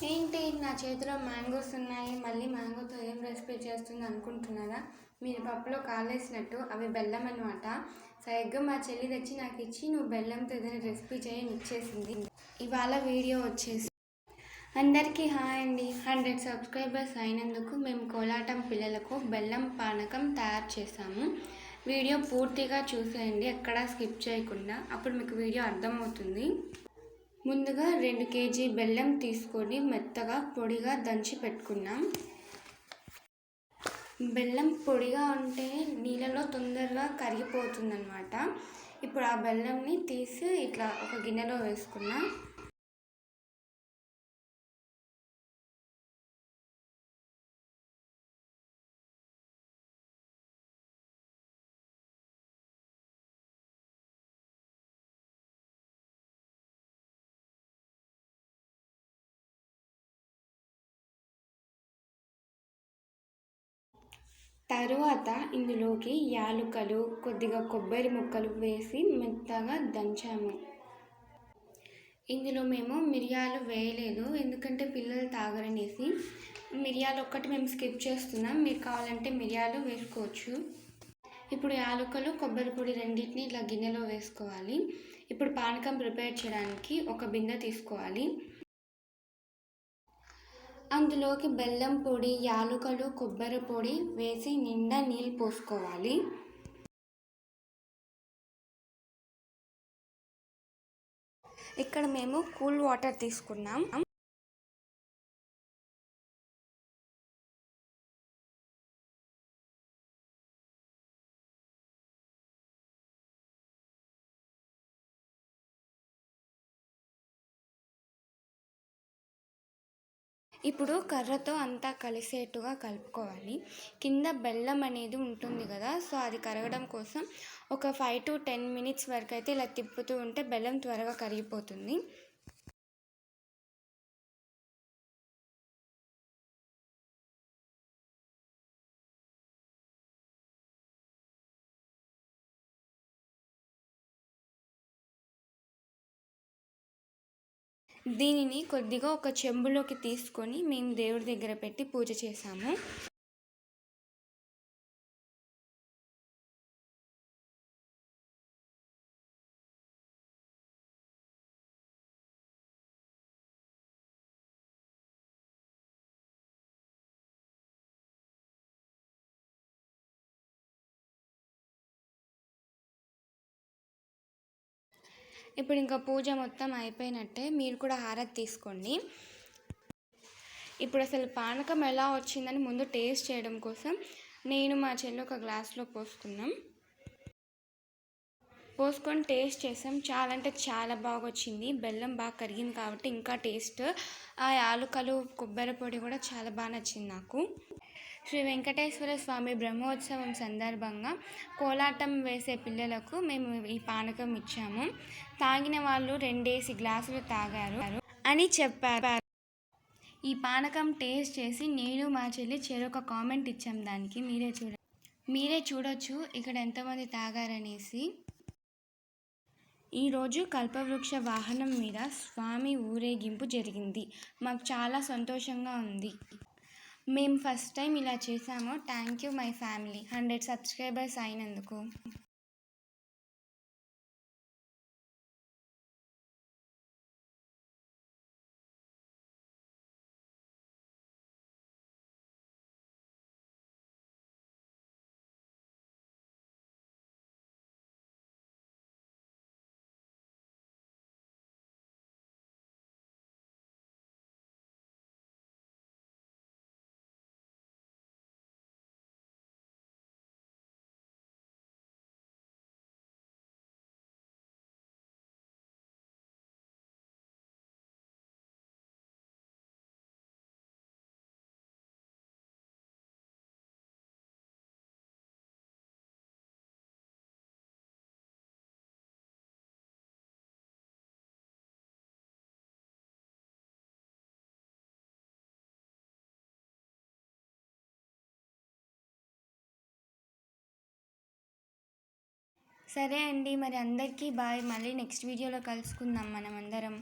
ఏంటి నా చేతిలో మ్యాంగోస్ ఉన్నాయి, మళ్ళీ మ్యాంగోతో ఏం రెసిపీ చేస్తుంది అనుకుంటున్నారా? మీరు పప్పులో కాలేసినట్టు అవి బెల్లం అనమాట. సరిగ్గా మా చెల్లి తెచ్చి నాకు ఇచ్చి నువ్వు బెల్లంతో ఏదైనా రెసిపీ చేయని ఇచ్చేసింది. ఇవాళ వీడియో వచ్చేసి అందరికీ హాయ్ అండి. 100 సబ్స్క్రైబర్స్ అయినందుకు మేము కోలాటం పిల్లలకు బెల్లం పానకం తయారు చేసాము. వీడియో పూర్తిగా చూసేయండి, ఎక్కడా స్కిప్ చేయకుండా, అప్పుడు మీకు వీడియో అర్థమవుతుంది. ముందుగా 2 kg బెల్లం తీసుకొని మెత్తగా పొడిగా దంచి పెట్టుకున్నాం. బెల్లం పొడిగా ఉంటే నీళ్ళలో తొందరగా కరిగిపోతుందన్నమాట. ఇప్పుడు ఆ బెల్లంని తీసి ఇట్లా ఒక గిన్నెలో వేసుకున్నాం. తరువాత ఇందులోకి యాలుకలు, కొద్దిగా కొబ్బరి ముక్కలు వేసి మెత్తగా దంచాము. ఇందులో మేము మిరియాలు వేయలేదు, ఎందుకంటే పిల్లలు తాగరనేసి. మిరియాలు ఒక్కటి మేము స్కిప్ చేస్తున్నాం, మీరు కావాలంటే మిరియాలు వేసుకోవచ్చు. ఇప్పుడు యాలుకలు, కొబ్బరి పొడి రెండింటిని ఇట్లా గిన్నెలో వేసుకోవాలి. ఇప్పుడు పానకం ప్రిపేర్ చేయడానికి ఒక బిందె తీసుకోవాలి. అందులోకి బెల్లం పొడి, యాలుకలు, కొబ్బరి పొడి వేసి నిండా నీళ్ళు పోసుకోవాలి. ఇక్కడ మేము కూల్ వాటర్ తీసుకున్నాం. ఇప్పుడు కర్రతో అంతా కలిసేట్టుగా కలుపుకోవాలి. కింద బెల్లం అనేది ఉంటుంది కదా, సో అది కరగడం కోసం ఒక 5 to 10 minutes వరకు అయితే ఇలా తిప్పుతూ ఉంటే బెల్లం త్వరగా కరిగిపోతుంది. దీనిని కొద్దిగా ఒక చెంబులోకి తీసుకొని మేము దేవుడి దగ్గర పెట్టి పూజ చేసాము. ఇప్పుడు ఇంకా పూజ మొత్తం అయిపోయినట్టే, మీరు కూడా హారతి తీసుకోండి. ఇప్పుడు అసలు పానకం ఎలా వచ్చిందని ముందు టేస్ట్ చేయడం కోసం నేను మా చెల్లి ఒక గ్లాస్లో పోసుకొని టేస్ట్ చేసాం. చాలా అంటే చాలా బాగా వచ్చింది. బెల్లం బాగా కరిగింది కాబట్టి ఇంకా టేస్ట్, ఆ యాలుకలు, కొబ్బరి పొడి కూడా చాలా బాగా నచ్చింది నాకు. శ్రీ వెంకటేశ్వర స్వామి బ్రహ్మోత్సవం సందర్భంగా కోలాటం వేసే పిల్లలకు మేము ఈ పానకం ఇచ్చాము. తాగిన వాళ్ళు 2 గ్లాసులు తాగారు అని చెప్పారు. ఈ పానకం టేస్ట్ చేసి నేను మా చెల్లి చెరొక కామెంట్ ఇచ్చాం దానికి. మీరే చూడొచ్చు ఇక్కడ ఎంతమంది తాగారనేసి. ఈరోజు కల్పవృక్ష వాహనం మీద స్వామి ఊరేగింపు జరిగింది. మాకు చాలా సంతోషంగా ఉంది. మేము ఫస్ట్ టైం ఇలా చేసాము. Thank you my family 100 subscribers అయినందుకు. సరే అండి, మరి అందరికీ బాయ్. మళ్ళీ నెక్స్ట్ వీడియోలో కలుసుకుందాం మనం అందరం.